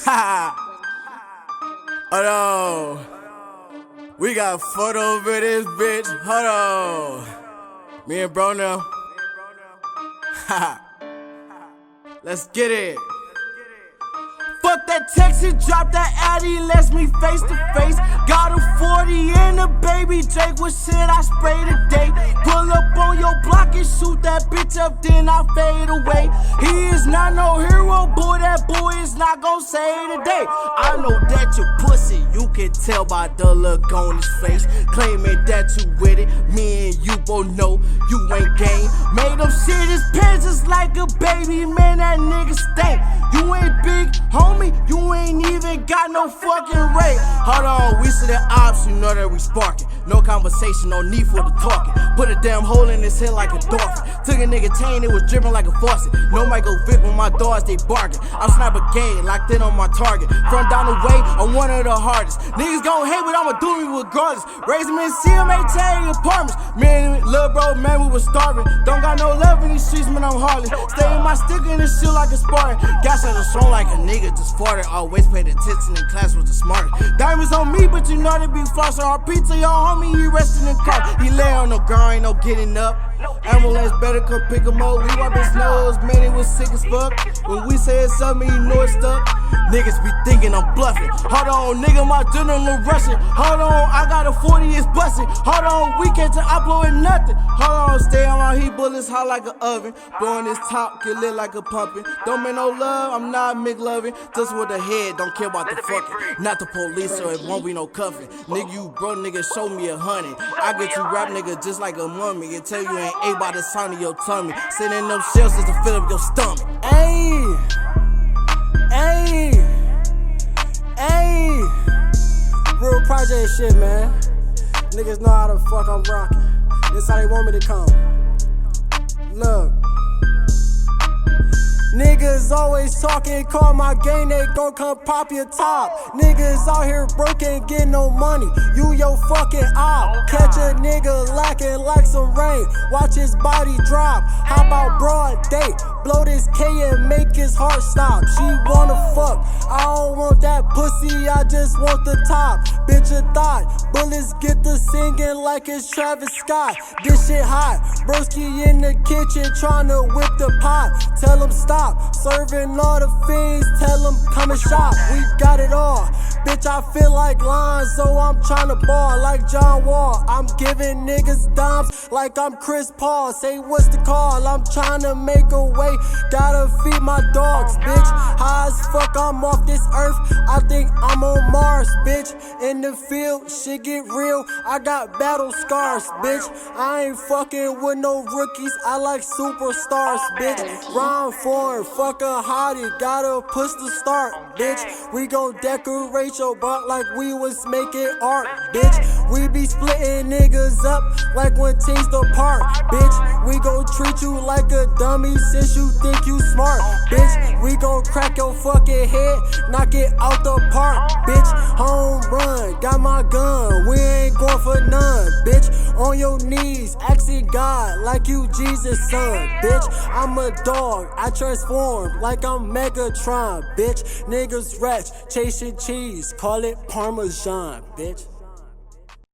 Ha! Hold on. We got photo over this bitch. Hold on. Me and bro now. Ha! Let's get it. Fuck that Texas, drop that Addy, let's me face to face. Got a 40 and a baby Jake, what shit I spray today? Pull up on your block and shoot that bitch up, then I fade away. He is not no hero, boy, that boy is not gon' say today. I know that you pussy, you can tell by the look on his face. Claiming that you with it, me and you both know you ain't game. Made him shit his pants just like a baby, man, that nigga stink. You ain't big, homie, you ain't even got no fucking rate. Hold on, we see the ops, you know that we sparking. No conversation, no need for the talking. Put a damn hole in his head like a dolphin. Took a nigga chain, it was dripping like a faucet. No Michael Vick when my dogs, they barking. I'm sniper game, locked in on my target. From down the way, I'm one of the hardest. Niggas gon' hate, but I'ma do me regardless. Raise them in CMHA apartments. Me and lil' bro, man, we was starving. Don't got no love in these streets, man, I'm hardly. Stay in my stick in this shit like a Spartan. Gas on the song like a nigga just farted. Always paid attention in class, was the smartest. Diamonds on me, but you know they be flossing. RP to your homie, he resting in car. He lay on the ground, ain't no getting up. Ambulance better come pick him up. We wipe his nose, man, he was sick as fuck. When we say it's something, he know it's stuck. Niggas be thinking I'm bluffing. Hold on, nigga, my adrenaline rushing. Hold on, I got a 40, it's busting. Hold on, we can't upload nothing. Hold on, stay on my heat, bullets hot like an oven. Blowing this top, get lit like a pumping. Don't make no love, I'm not McLovin. Just with the head, don't care about the fucking. Not the police, so it won't be no cuffing. Nigga, you bro, nigga, show me 100. I get you rap, nigga, just like a mummy. And tell you ain't ate by the sound of your tummy. Sitting in them shells just to fill up your stomach. Ayy, ayy, ayy. Real project shit, man. Niggas know how the fuck I'm rocking. This how they want me to come. Look. Niggas always talking, call my gang, they gon' come pop your top. Niggas out here broke, ain't getting no money, you your fucking op. Catch a nigga lacking like some rain, watch his body drop. Hop out broad date, blow this K and make his heart stop. She wanna fuck, I don't want that pussy, I just want the top. Bitch a thought, bullets get to singing like it's Travis Scott. This shit hot, broski in the kitchen tryna whip the pot. Tell him stop. Serving all the fiends, tell them come and shop. We got it all. Bitch, I feel like Lonzo, I'm tryna ball like John Wall. I'm giving niggas dimes like I'm Chris Paul. Say what's the call? I'm tryna make a way. Gotta feed my dogs, bitch. High as fuck, I'm off this earth. I think I'm on Mars, bitch. In the field, shit get real. I got battle scars, bitch. I ain't fucking with no rookies. I like superstars, bitch. Rhyme foreign. Fuck a hottie, gotta push the start, bitch. We gon' decorate your block like we was making art, bitch. We be splitting niggas up like when teams depart, bitch. We gon' treat you like a dummy since you think you smart, bitch. We gon' crack your fucking head, knock it out the park, bitch. Home run, got my gun, we ain't going for none, bitch. On your knees, asking God like you Jesus' son, bitch. I'm a dog, I transform like I'm Megatron, bitch. Niggas rats, chasing cheese, call it Parmesan, bitch.